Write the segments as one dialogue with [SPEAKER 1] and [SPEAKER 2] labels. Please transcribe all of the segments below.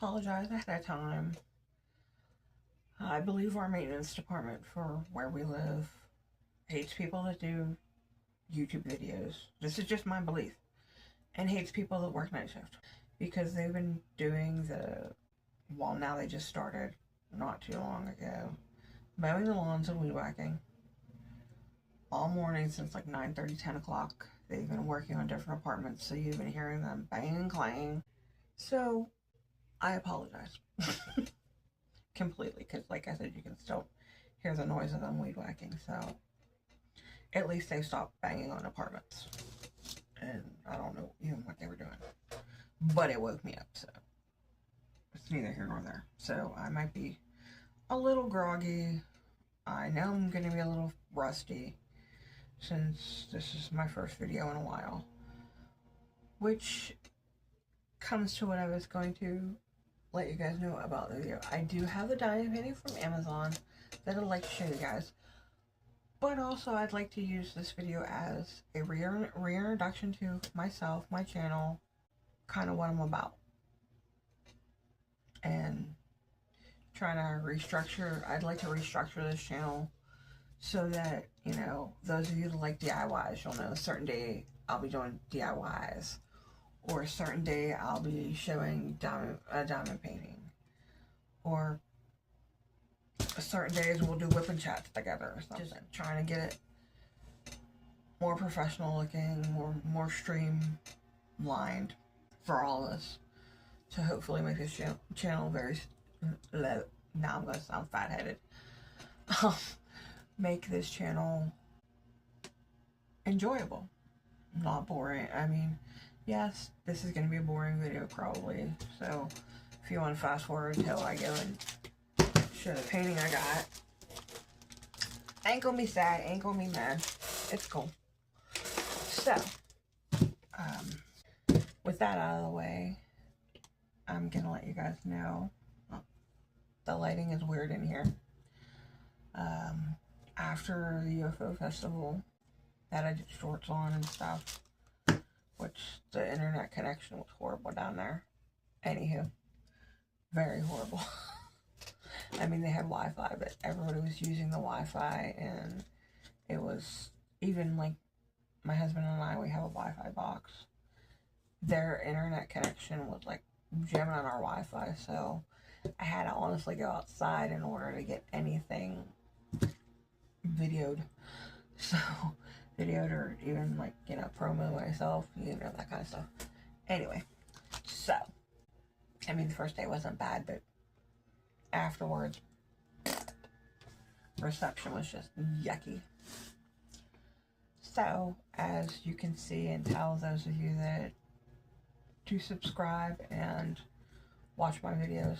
[SPEAKER 1] apologize ahead of time. I believe our maintenance department for where we live hates people that do YouTube videos. This is just my belief. And hates people that work night shift. Because they've been doing well, now they just started not too long ago, mowing the lawns and weed whacking all morning since like 9:30, 10 o'clock. They've been working on different apartments, so you've been hearing them banging and clanging. So I apologize completely, because like I said, you can still hear the noise of them weed whacking. So at least they stopped banging on apartments, and I don't know even what they were doing, but it woke me up, so it's neither here nor there. So I might be a little groggy. I know I'm going to be a little rusty, since this is my first video in a while, which comes to what I was going to let you guys know about the video. I do have the die painting from Amazon that I'd like to show you guys, but also I'd like to use this video as a reintroduction to myself, my channel, kind of what I'm about, and trying to restructure. I'd like to restructure this channel so that, you know, those of you that like DIYs, you'll know a certain day I'll be doing DIYs, or a certain day I'll be showing diamond painting, or certain days we'll do whip and chats together or something. Just trying to get it more professional looking, more streamlined for all of us, to hopefully make this channel very low. Now I'm going to sound fat-headed. Make this channel enjoyable, not boring. I mean, yes, this is going to be a boring video probably, so if you want to fast forward until I go and show the painting I got, ain't gonna be sad, ain't gonna be mad, it's cool. So with that out of the way, I'm gonna let you guys know, the lighting is weird in here. After the UFO festival that I did shorts on and stuff, which the internet connection was horrible down there. Anywho, very horrible. I mean, they had Wi-Fi, but everybody was using the Wi-Fi, and it was, even like my husband and I, we have a Wi-Fi box. Their internet connection was like jamming on our Wi-Fi, so I had to honestly go outside in order to get anything videoed. So, videoed, or even like, you know, promo myself, you know, that kind of stuff. Anyway, so, I mean, the first day wasn't bad, but afterwards, reception was just yucky. So, as you can see and tell those of you that do subscribe and watch my videos,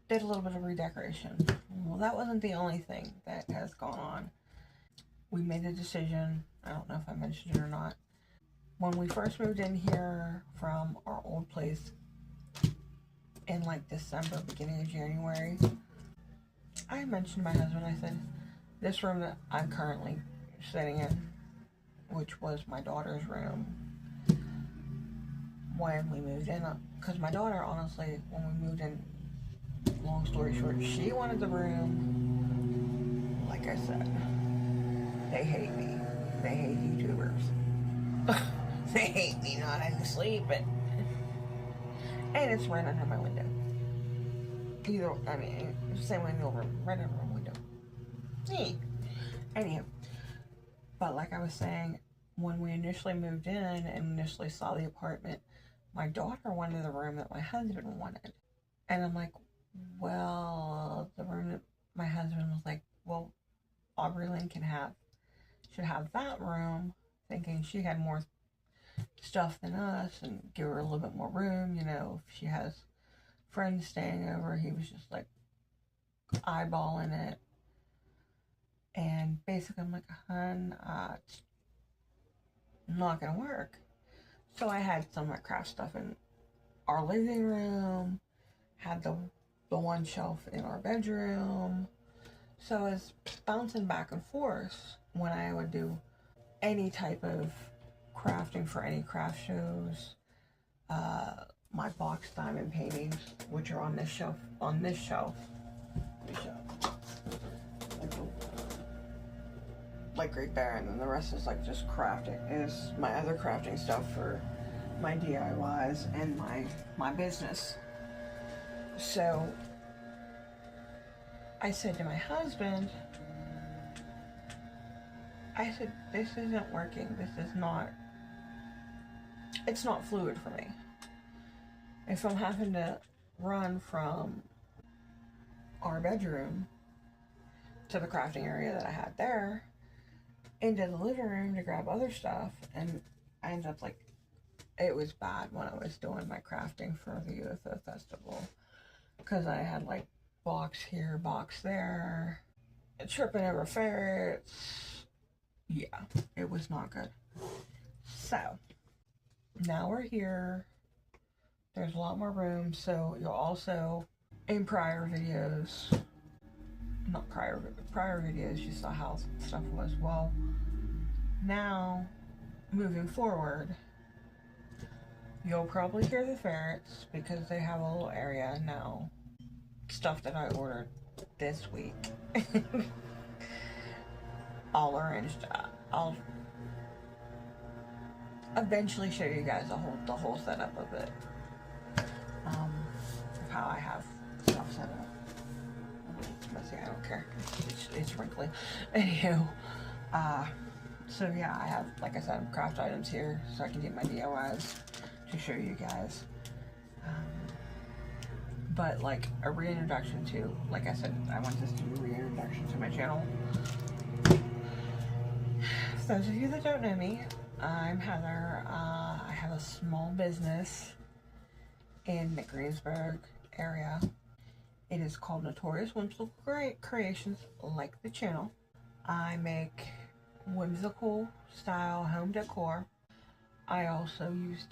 [SPEAKER 1] did a little bit of redecoration. Well, that wasn't the only thing that has gone on. We made a decision, I don't know if I mentioned it or not, when we first moved in here from our old place in like December, beginning of January, I mentioned to my husband, I said, this room that I'm currently sitting in, which was my daughter's room, when we moved in, because my daughter, honestly, when we moved in, long story short, she wanted the room. Like I said, they hate me. They hate YouTubers. They hate me not having to sleep, and it's right under my window. I mean, same window room, right under my window. Anyhow, but like I was saying, when we initially moved in and initially saw the apartment, my daughter wanted the room that my husband wanted. And I'm like, well, the room that my husband was like, well, Aubrey Lynn should have that room, thinking she had more stuff than us and give her a little bit more room, you know, if she has friends staying over. He was just like eyeballing it. And basically I'm like, hun, it's not gonna work. So I had some of my craft stuff in our living room, had the one shelf in our bedroom. So I was bouncing back and forth when I would do any type of crafting for any craft shows, my box diamond paintings, which are on this shelf. Like right there, and then the rest is like just crafting. Is my other crafting stuff for my DIYs and my business. So I said to my husband, I said, this isn't working. It's not fluid for me. If I'm having to run from our bedroom to the crafting area that I had there into the living room to grab other stuff, and I ended up like, it was bad when I was doing my crafting for the UFO festival, because I had like box here, box there, tripping over ferrets. Yeah, it was not good. So now we're here. There's a lot more room, so you'll also, in prior videos, not prior videos, you saw how stuff was. Well, now, moving forward, you'll probably hear the ferrets, because they have a little area now. Stuff that I ordered this week. All arranged. I'll eventually show you guys the whole setup of it. Of how I have stuff set up. It's messy, I don't care. It's wrinkly. Anywho, so yeah, I have, like I said, craft items here so I can get my DIYs to show you guys. But like a reintroduction to, like I said, I want this to be a reintroduction to my channel. For those of you that don't know me, I'm Heather. I have a small business in the Greensburg area. It is called Notorious Whimsical Creations, like the channel. I make whimsical style home decor. I also use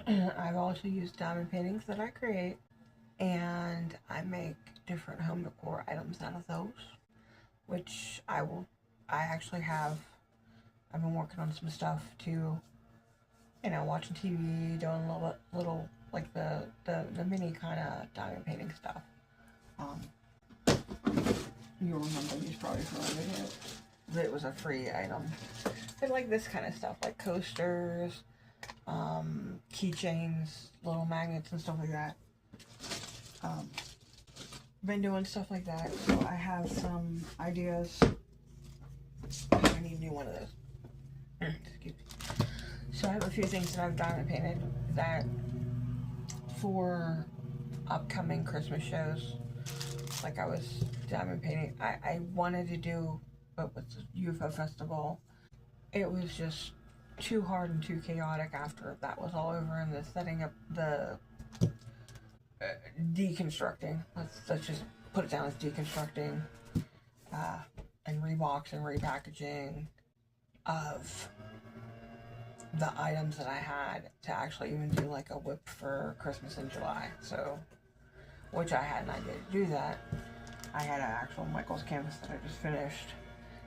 [SPEAKER 1] I've also used diamond paintings that I create, and I make different home decor items out of those, which I've been working on some stuff too, you know, watching TV, doing a little like the mini kind of diamond painting stuff. You'll remember these probably from my video. It was a free item. I like this kind of stuff, like coasters, keychains, little magnets and stuff like that. Been doing stuff like that, so I have some ideas. I need a new one of those. Excuse me. So I have a few things that I've diamond painted that for upcoming Christmas shows, like I was diamond painting. I wanted to do, but with the UFO festival, it was just too hard and too chaotic after that was all over, and the setting up, the deconstructing. Let's just put it down as deconstructing, and rebox and repackaging of the items that I had to actually even do like a whip for Christmas in July. So, which I had an idea to do that. I had an actual Michael's canvas that I just finished.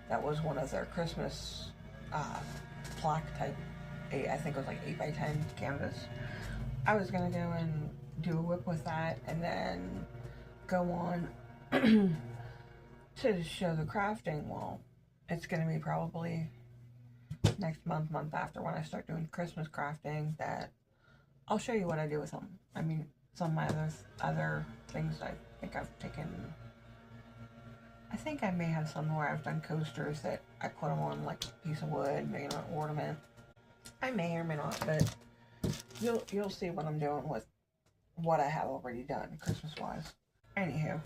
[SPEAKER 1] That was one of their Christmas plaque type, I think it was like 8x10 canvas. I was gonna go and do a whip with that, and then go on to show the crafting. Well, it's gonna be probably next month after, when I start doing Christmas crafting, that I'll show you what I do with them. I mean, some of my other things I think I've taken. I think I may have some where I've done coasters that I put them on like a piece of wood, making an ornament. I may or may not, but you'll see what I'm doing with what I have already done Christmas wise. Anywho,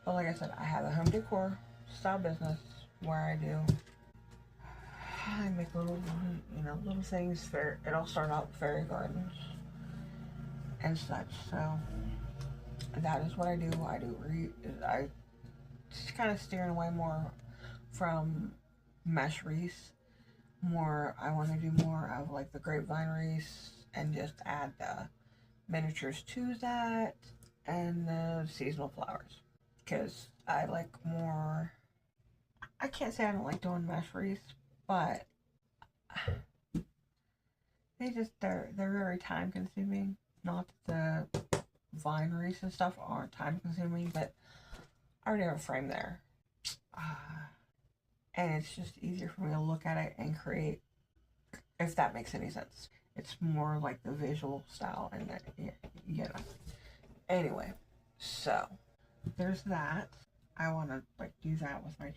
[SPEAKER 1] but like I said, I have a home decor style business where I make little things for, it all started out with fairy gardens and such. So that is what I do. I just kind of steering away more from mesh wreaths. I want to do more of like the grapevine wreaths and just add the miniatures to that and the seasonal flowers, because I like more. I can't say I don't like doing mesh wreaths, but they're very time consuming. Not that the vineries and stuff aren't time consuming, but I already have a frame there. And it's just easier for me to look at it and create, if that makes any sense. It's more like the visual style and that, you know. Anyway, so there's that. I want to like do that with my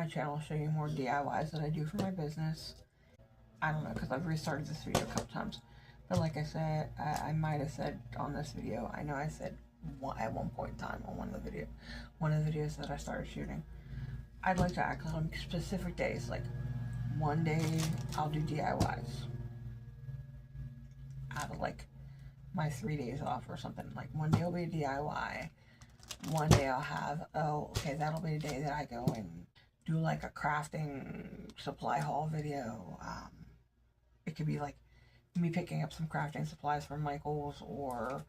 [SPEAKER 1] channel, show you more DIYs that I do for my business. I don't know, because I've restarted this video a couple times. But like I said, I might have said on this video, I know I said at one point in time on one of the videos that I started shooting, I'd like to act on specific days. Like one day I'll do DIYs out of like my 3 days off or something. Like one day will be a DIY. One day I'll have, oh, okay, that'll be the day that I go and do like a crafting supply haul video. It could be like me picking up some crafting supplies from Michael's or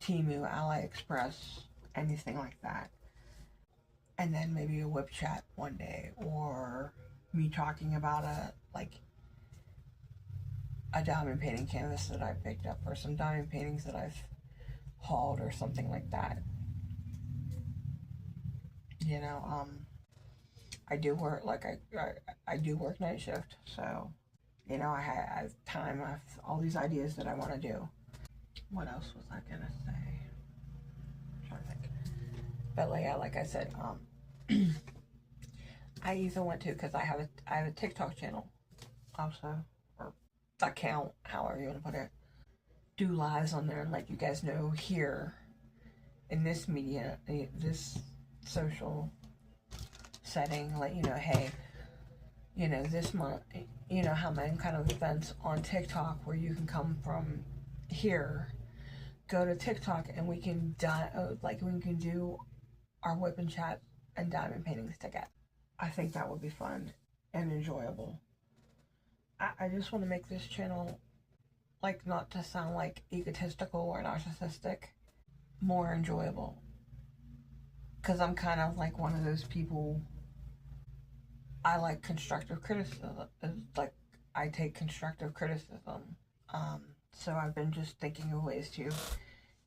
[SPEAKER 1] Temu, AliExpress, anything like that. And then maybe a whip chat one day, or me talking about a diamond painting canvas that I picked up, or some diamond paintings that I've hauled, or something like that. You know, I do work, like I do work night shift, so, you know, I have time, I have all these ideas that I want to do. What else was I gonna say? I'm trying to think. But like, yeah, like I said, I even went to, because I have a TikTok channel also, or account, however you want to put it. Do lives on there and let you guys know here in this media, this social setting, let you know, hey, you know, this month, you know, how many kind of events on TikTok where you can come from here, go to TikTok, and we can do our whip and chat and diamond paintings together. I think that would be fun and enjoyable. I just want to make this channel, like, not to sound like egotistical or narcissistic, more enjoyable. Because I'm kind of like one of those people, I like constructive criticism. Like, I take constructive criticism. So I've been just thinking of ways to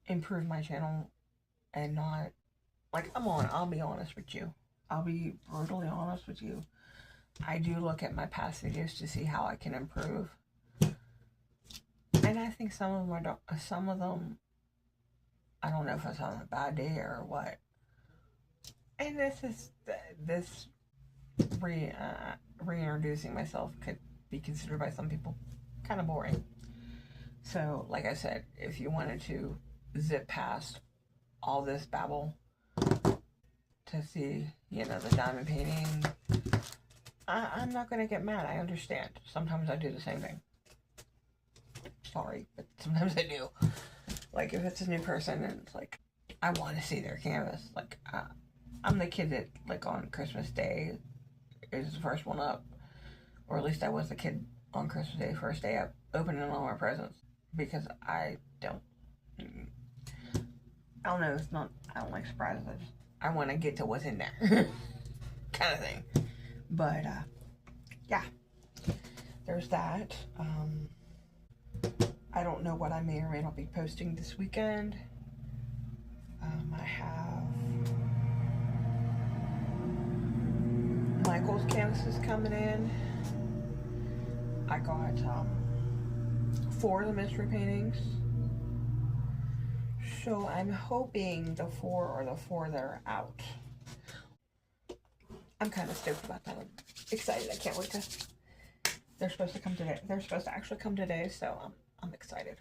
[SPEAKER 1] improve my channel and not, like, I'll be honest with you. I'll be brutally honest with you. I do look at my past videos to see how I can improve. And I think some of them, I don't know if it's on a bad day or what. And this reintroducing myself could be considered by some people kind of boring. So, like I said, if you wanted to zip past all this babble to see, you know, the diamond painting, I'm not going to get mad. I understand. Sometimes I do the same thing. Sorry, but sometimes I do. Like, if it's a new person and it's like, I want to see their canvas. Like, I'm the kid that, like, on Christmas Day is the first one up. Or at least I was the kid on Christmas Day, first day up, opening all our presents. Because I don't know, I don't like surprises. I want to get to what's in there. Kind of thing. But, yeah. There's that. I don't know what I may or may not be posting this weekend. I have Michael's canvases coming in. I got 4 of the mystery paintings. So I'm hoping the 4 are the 4 that are out. I'm kind of stoked about that. I'm excited. I can't wait to... They're supposed to come today. They're supposed to actually come today, so I'm excited.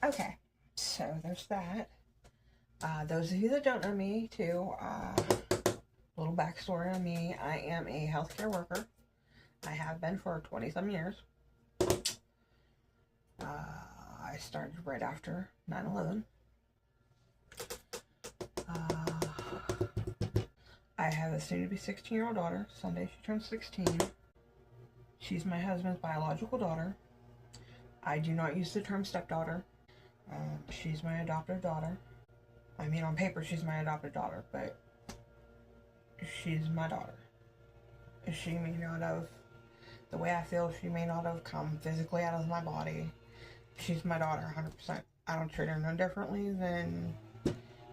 [SPEAKER 1] Okay, so there's that. Those of you that don't know me, too, little backstory on me. I am a healthcare worker. I have been for 20-some years. I started right after 9/11. I have a soon-to-be 16-year-old daughter. Sunday she turns 16. She's my husband's biological daughter. I do not use the term stepdaughter. She's my adopted daughter. I mean, on paper she's my adopted daughter, but she's my daughter. She may not have, the way I feel, she may not have come physically out of my body, she's my daughter 100%. I don't treat her no differently than,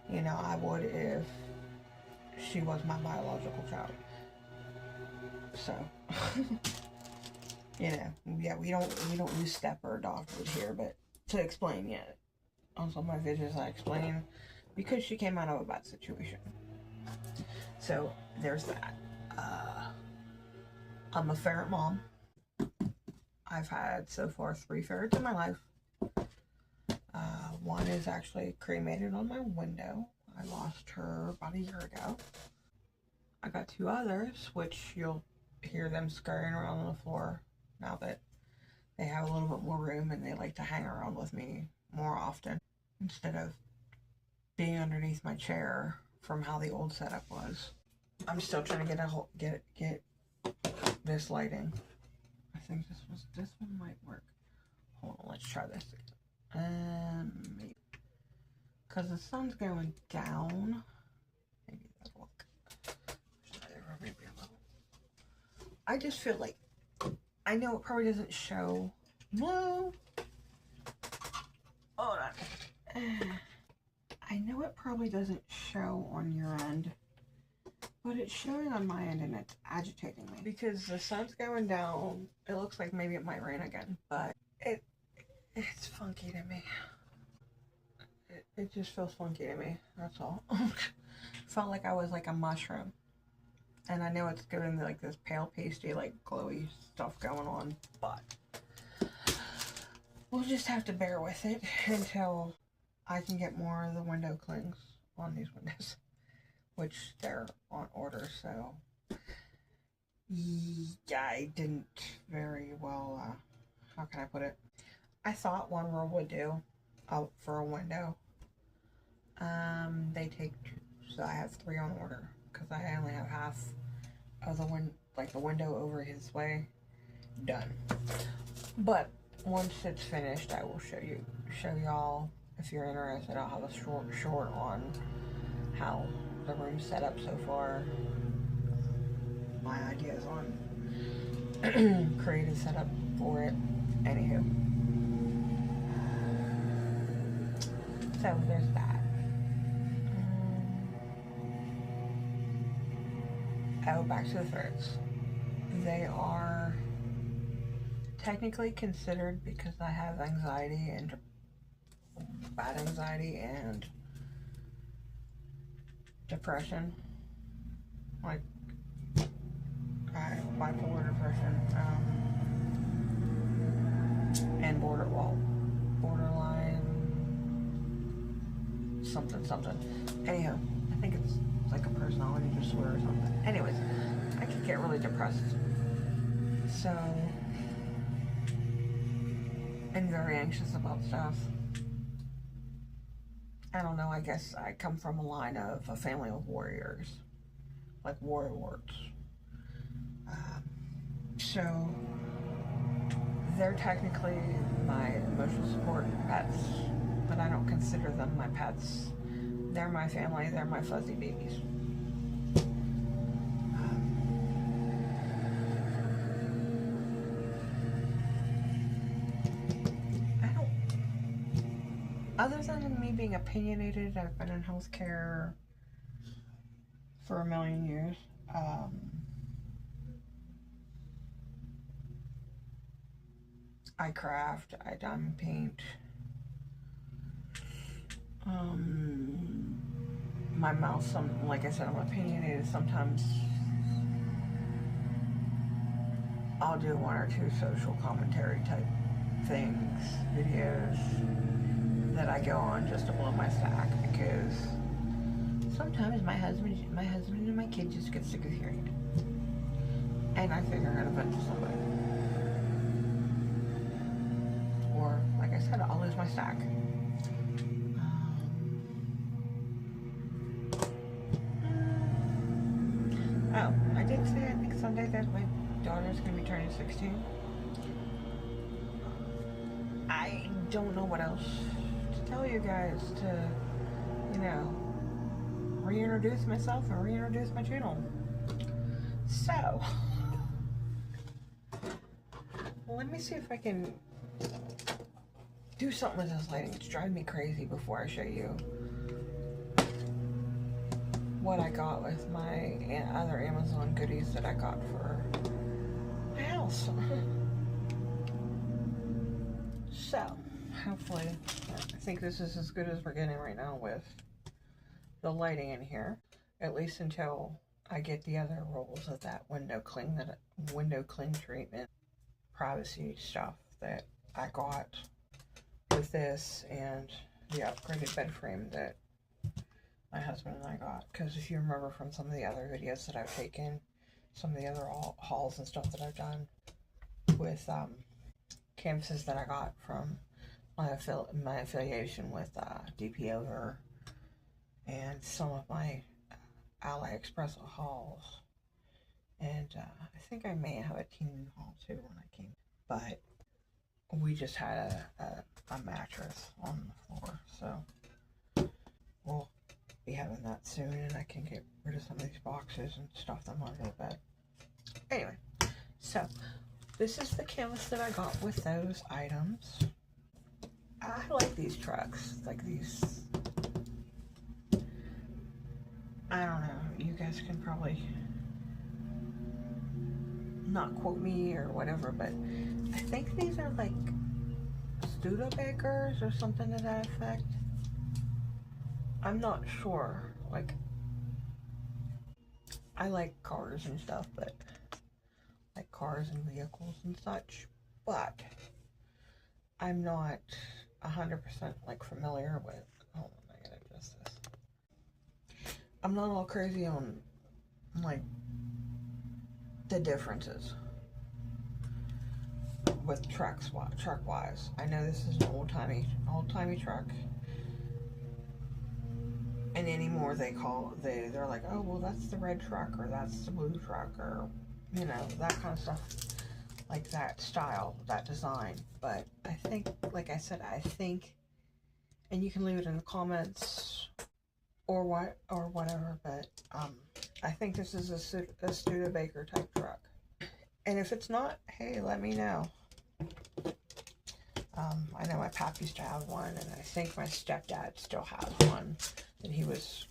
[SPEAKER 1] you know, I would if she was my biological child. So, you know, yeah, we don't use step or adopted here, but to explain, yeah, on some of my videos I explain because she came out of a bad situation. So there's that. I'm a ferret mom. I've had so far 3 ferrets in my life. One is actually cremated on my window. I lost her about a year ago. I got 2 others, which you'll hear them scurrying around on the floor now that they have a little bit more room and they like to hang around with me more often instead of being underneath my chair from how the old setup was. I'm still trying to get this lighting. I think this one might work. Hold on, let's try this again. Maybe. Because the sun's going down. Maybe that'll look. Maybe a little. I just feel like, I know it probably doesn't show. No. Hold on. I know it probably doesn't show on your end, but it's showing on my end and it's agitating me. Because the sun's going down, it looks like maybe it might rain again, but it's funky to me. It just feels funky to me, that's all. Felt like I was like a mushroom. And I know it's giving like this pale pasty, like glowy stuff going on, but we'll just have to bear with it until I can get more of the window clings on these windows, which they're on order, so yeah, I didn't very well, how can I put it? I thought one roll would do for a window. They take 2, so I have 3 on order because I only have half of the window over his way done. But once it's finished, I will show y'all if you're interested. I'll have a short on how the room's set up so far. My ideas on creative setup for it. Anywho. So there's that. Oh, back to the ferrets. They are technically considered, because I have anxiety and bad anxiety and depression, like bipolar depression, and borderline something. Anyhow, I think it's like a personality disorder or something. Anyways, I could get really depressed. So, and very anxious about stuff. I don't know, I guess I come from a line of a family of warriors, like warlords. So, they're technically my emotional support pets, but I don't consider them my pets. They're my family, they're my fuzzy babies. Other than me being opinionated, I've been in healthcare for a million years. I craft, I diamond paint. My mouth, like I said, I'm opinionated. Sometimes I'll do 1 or 2 social commentary type things, videos that I go on just to blow my stack, because sometimes my husband and my kid just get sick of hearing it, and I figure out to vent to somebody, or like I said, I'll lose my stack. Oh, I did say I think Sunday that my daughter's gonna be turning 16. I don't know what else to tell you guys to, you know, reintroduce myself and reintroduce my channel. So, let me see if I can do something with this lighting. It's driving me crazy before I show you what I got with my other Amazon goodies that I got for my house. So, hopefully, I think this is as good as we're getting right now with the lighting in here, at least until I get the other rolls of that window cling treatment privacy stuff that I got with this, and the upgraded bed frame that my husband and I got. Because if you remember from some of the other videos that I've taken, some of the other hauls and stuff that I've done with canvases that I got from my affiliation with DP Over, and some of my AliExpress hauls, and I think I may have a teen haul too when I came, but we just had a mattress on the floor, so we'll be having that soon, and I can get rid of some of these boxes and stuff them under the bed. Anyway, so this is the canvas that I got with those items. I like these trucks, like these, I don't know, you guys can probably not quote me or whatever, but I think these are like Studebakers or something to that effect. I'm not sure. Like, I like cars and stuff, but like cars and vehicles and such, but I'm not 100% like familiar with, hold on, I gotta adjust this. I'm not all crazy on like the differences with truck wise. I know this is an old-timey truck, and anymore they're like, oh well, that's the red truck, or that's the blue truck, or you know, that kind of stuff, like that style, that design. But I think, like I said, I think, and you can leave it in the comments or whatever, but I think this is a Studebaker type truck. And if it's not, hey, let me know. I know my pap used to have one, and I think my stepdad still has one that he was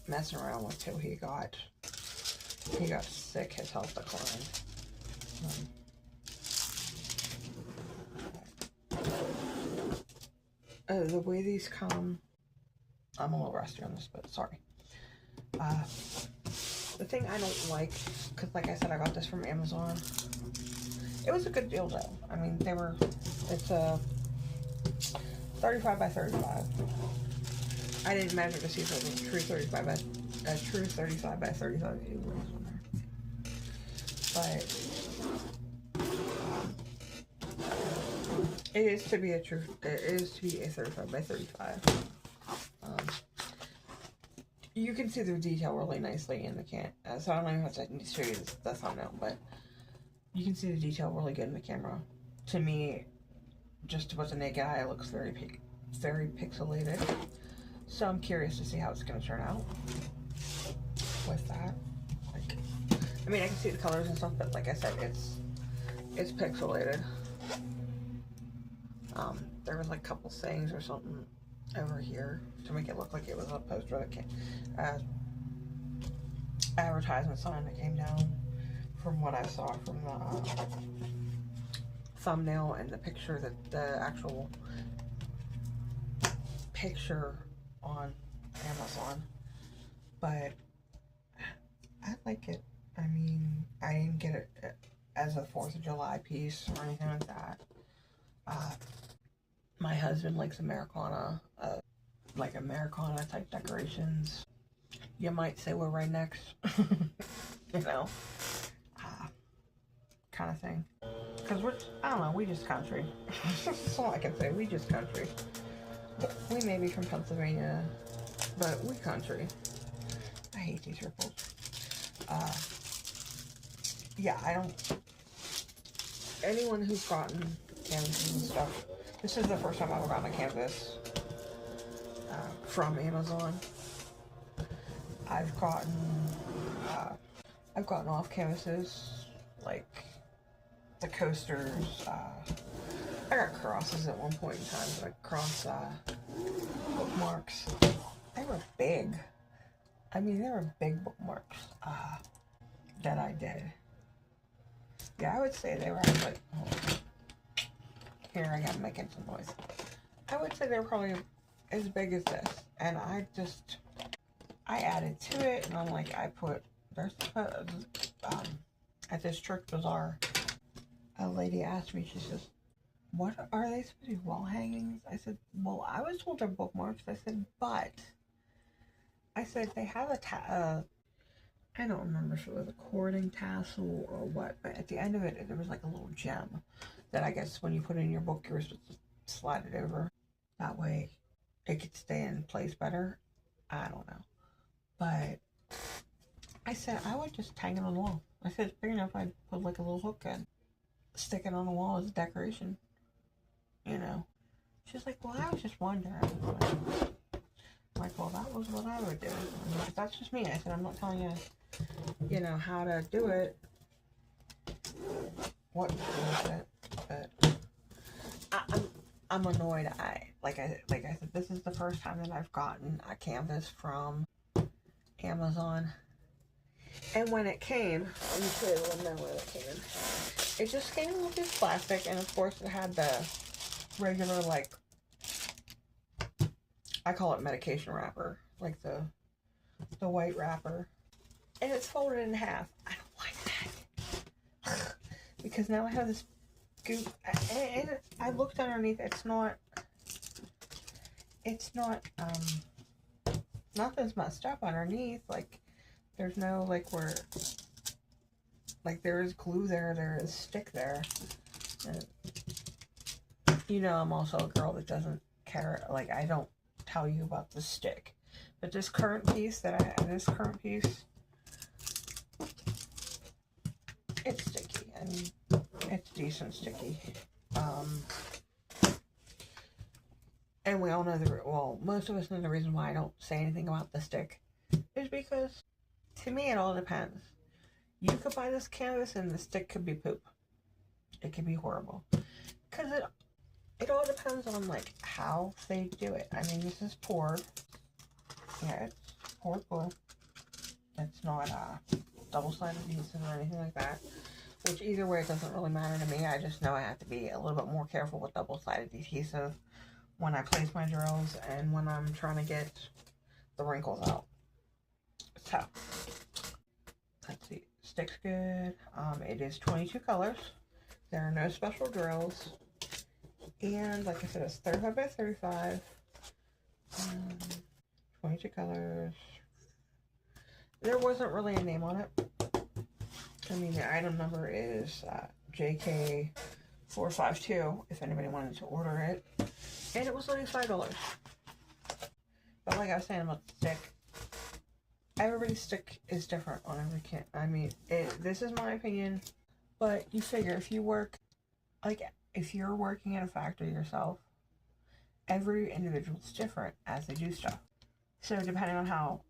[SPEAKER 1] messing around with till he got sick, his health declined. The way these come, I'm a little rusty on this, but sorry. The thing I don't like, because like I said, I got this from Amazon. It was a good deal though. I mean, it's a 35 by 35. I didn't measure to see if it was a true 35 by 35 tables on there. But it is to be a 35 by 35. You can see the detail really nicely in the can. So I don't even have to show you the thumbnail, but you can see the detail really good in the camera. To me, just with the naked eye, it looks very pixelated. So I'm curious to see how it's going to turn out with that. Like, I mean, I can see the colors and stuff, but like I said, it's pixelated. There was like a couple sayings or something over here to make it look like it was a poster that advertisement sign that came down from what I saw from the thumbnail and the picture, that the actual picture on Amazon. But I like it. I mean, I didn't get it as a 4th of July piece or anything like that. My husband likes Americana, like Americana type decorations. You might say we're right next, you know, kind of thing. Because I don't know, we just country. That's all I can say, we just country. We may be from Pennsylvania, but we country. I hate these ripples. Yeah, I don't, anyone who's gotten canvases and stuff, this is the first time I've ever gotten a canvas from Amazon. I've gotten off canvases, like the coasters, I got crosses at one point in time, but cross bookmarks. They were big. I mean, they were big bookmarks that I did. Yeah, I would say they were like, here I am making some noise. I would say they were probably as big as this. And I added to it, and I'm like, at this church bazaar, a lady asked me, she says, what are they supposed to be, wall hangings? I said, well, I was told they're bookmarks. I said, but I said they have I don't remember if it was a cording tassel or what, but at the end of it, there was like a little gem that I guess when you put it in your book, you're supposed to slide it over. That way it could stay in place better. I don't know. But I said I would just hang it on the wall. I said it's big enough I'd put like a little hook and stick it on the wall as a decoration. You know. She's like, well, I was just wondering. I'm like, well, that was what I would do. I'm like, that's just me. I said, I'm not telling you, you know, how to do it. What to do with it. But I'm annoyed. Like I said, this is the first time that I've gotten a canvas from Amazon. And when it came, let me show you the window where it came in. It just came with this plastic, and of course it had the regular, like, I call it medication wrapper, like the white wrapper. And it's folded in half. I don't like that. Because now I have this goop, and I looked underneath, nothing's messed up underneath. Like, there's no, like, where, like, there is glue there is stick there. And, you know, I'm also a girl that doesn't care, like, I don't tell you about the stick. But this current piece, it's sticky, and it's decent sticky. And we all know most of us know the reason why I don't say anything about the stick is because, to me, it all depends. You could buy this canvas and the stick could be poop. It could be horrible. Because it all depends on, like, how they do it. I mean, this is poured. Yeah, it's poured glue. It's not double-sided adhesive or anything like that. Which, either way, it doesn't really matter to me. I just know I have to be a little bit more careful with double-sided adhesive when I place my drills and when I'm trying to get the wrinkles out. So, let's see. Sticks good. It is 22 colors. There are no special drills. And, like I said, it's 35 by 35. 22 colors. There wasn't really a name on it. I mean, the item number is JK452, if anybody wanted to order it. And it was only $5. But like I was saying about the stick, everybody's stick is different on every can. I mean, this is my opinion, but you figure if you work, like, if you're working at a factory yourself, every individual's different as they do stuff. So depending on how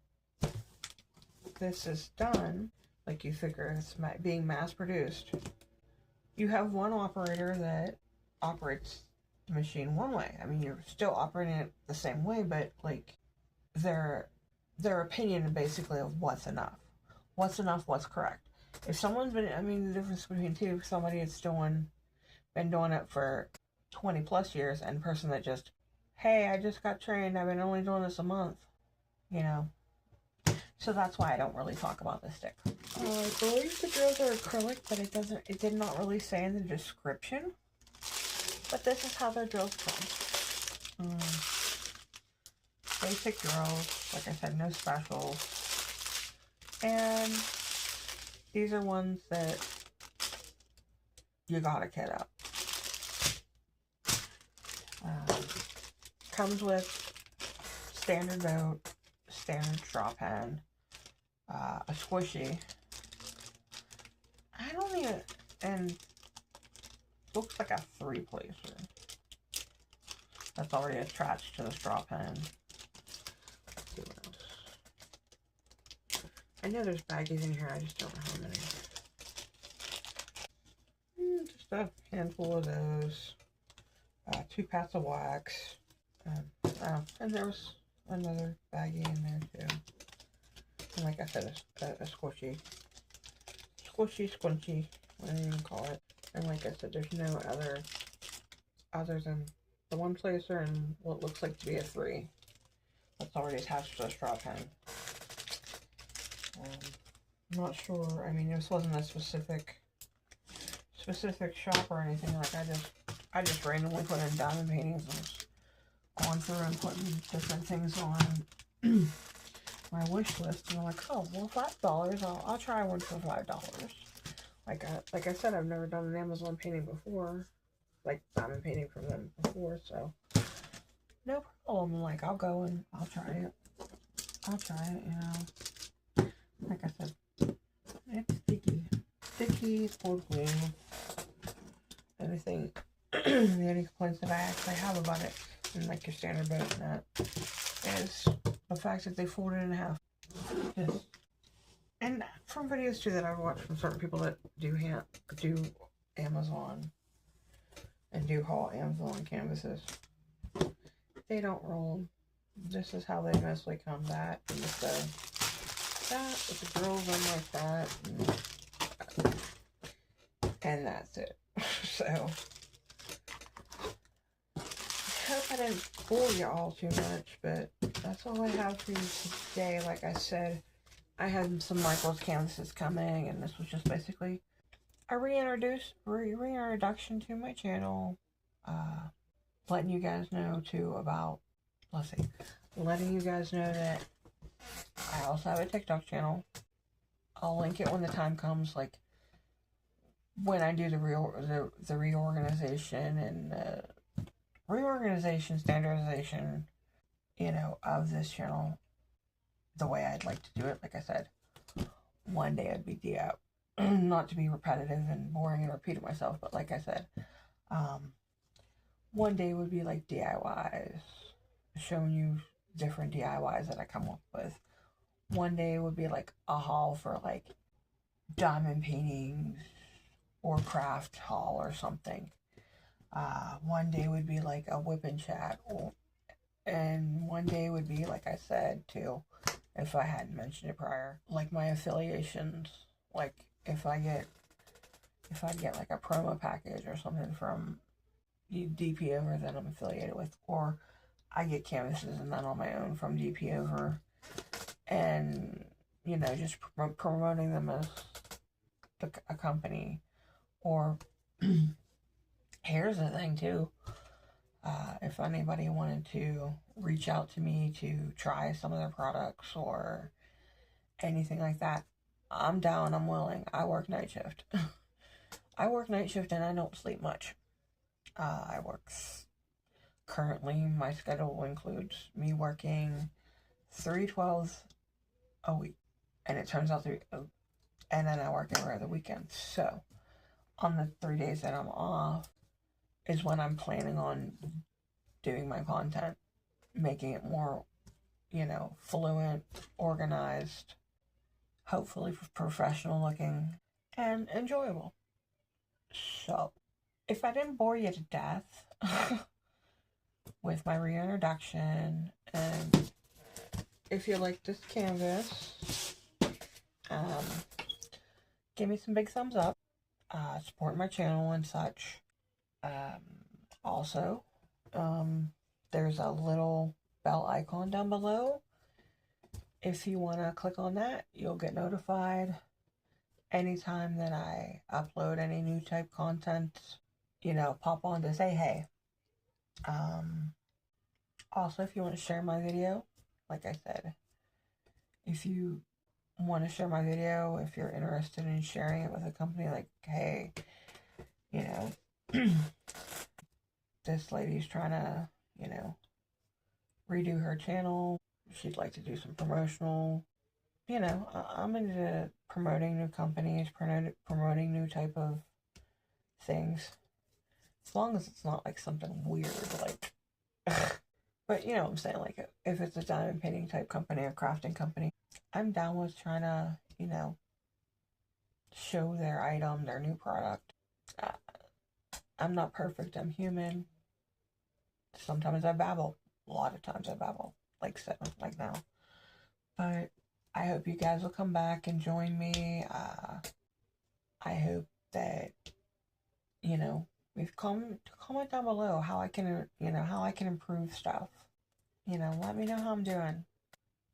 [SPEAKER 1] this is done, like, you figure it's being mass produced, you have one operator that operates the machine one way. I mean, you're still operating it the same way, but, like, their opinion basically of what's enough, what's correct. If someone's been, I mean, the difference between two, somebody that's been doing it for 20 plus years, and a person that just, hey, I just got trained, I've been only doing this a month, you know. So that's why I don't really talk about this stick. I believe the drills are acrylic, but it did not really say in the description. But this is how their drills come. Basic drills, like I said, no specials. And these are ones that you gotta kit up. Comes with standard note, standard straw pen, a squishy. I don't even, and looks like a 3-placer that's already attached to the straw pen. Let's see what else. I know there's baggies in here, I just don't know how many. Just a handful of those. 2 packs of wax. And there was another baggie in there too. And like I said, a squishy, squinchy, whatever you can call it. And like I said, there's no other than the one placer and what looks like to be a 3 that's already attached to a straw pen. I'm not sure. I mean, this wasn't a specific shop or anything. Like I just randomly put in diamond paintings and was going through and putting different things on my wish list. And I'm like, oh well, $5. I'll try one for $5. Like I said, I've never done an Amazon painting before, like diamond painting from them before, so no problem. Like I'll go and I'll try it. You know. Like I said, it's sticky, spoiled glue. Anything, the only complaints that I actually have about it, and like your standard boat net, is the fact that they fold it in half. Yes. And from videos too that I've watched from certain people that do Amazon and do haul Amazon canvases, they don't roll. This is how they mostly come back. And with the girls on like that, and that's it. So I hope I didn't bore you all too much, but that's all I have for you today. Like I said, I had some Michael's canvases coming, and this was just basically a reintroduction to my channel, letting you guys know too about, letting you guys know that I also have a TikTok channel. I'll link it when the time comes, like when I do the reorganization and standardization, you know, of this channel the way I'd like to do it. Like I said, one day I'd be DIY, not to be repetitive and boring and repeating myself, but like I said, one day would be like DIYs, showing you different DIYs that I come up with. One day would be like a haul for like diamond paintings or craft haul or something. One day would be like a whip and chat, and one day would be, like I said too, if I hadn't mentioned it prior, like my affiliations. Like if I'd get like a promo package or something from DP Over that I'm affiliated with, or I get canvases and then on my own from DP Over, and you know, just promoting them as a company. Or here's the thing too, if anybody wanted to reach out to me to try some of their products or anything like that, I'm down, I'm willing. I work night shift. I work night shift and I don't sleep much. Currently my schedule includes me working 3/12 a week, and it turns out and then I work every other weekend. So on the 3 days that I'm off is when I'm planning on doing my content, making it more, you know, fluent, organized, hopefully professional looking, and enjoyable. So, if I didn't bore you to death with my reintroduction, and if you like this canvas, give me some big thumbs up. Support my channel and such. Also, there's a little bell icon down below. If you want to click on that, you'll get notified anytime that I upload any new type content. You know, pop on to say hey. Also, if you want to share my video, like I said, if you want to share my video, if you're interested in sharing it with a company, like, hey, you know, this lady's trying to, you know, redo her channel. She'd like to do some promotional, you know, I'm into promoting new companies, promoting new type of things. As long as it's not like something weird, like, but you know what I'm saying, like if it's a diamond painting type company, a crafting company, I'm down with trying to, you know, show their item, their new product. I'm not perfect, I'm human. Sometimes I babble. A lot of times I babble, like so, like now. But I hope you guys will come back and join me. I hope that, you know, we've comment down below how I can, how I can improve stuff. Let me know how I'm doing.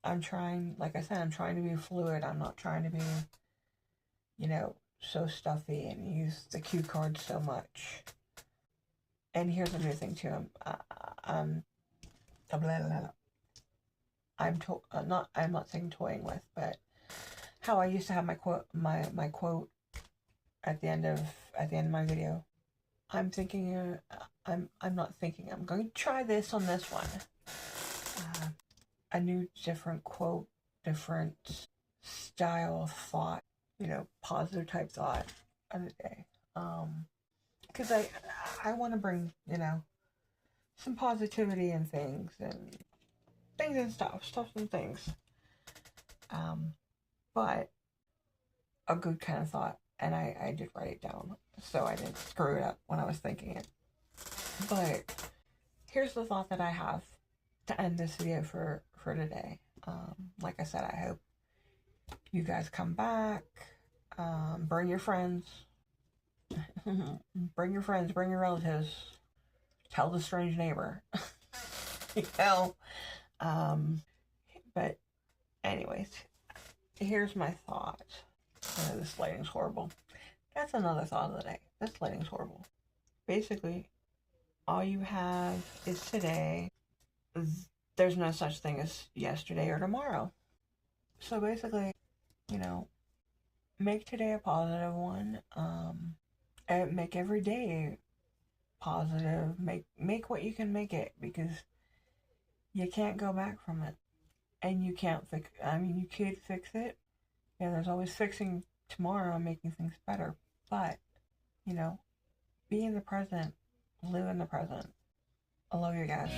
[SPEAKER 1] I'm trying, like I said, I'm trying to be fluid. I'm not trying to be, so stuffy and use the cue cards so much. And here's the new thing too. I'm not saying toying with, but how I used to have my quote, my quote at the end of my video. I'm thinking, I'm not thinking. I'm going to try this on this one. A new, different quote, different style of thought. Positive type thought of the day. Because I want to bring, some positivity and things and stuff and things. But a good kind of thought, and I did write it down, so I didn't screw it up when I was thinking it. But here's the thought that I have to end this video for today. Like I said, I hope you guys come back. Bring your friends. Bring your friends, bring your relatives. Tell the strange neighbor. But anyways, here's my thought. This lighting's horrible. That's another thought of the day. This lighting's horrible. Basically, all you have is today. There's no such thing as yesterday or tomorrow. So basically, make today a positive one. And make every day positive. Make what you can make it, because you can't go back from it. And you can't fix, you could fix it. Yeah, there's always fixing tomorrow and making things better. But, be in the present. Live in the present. I love you guys.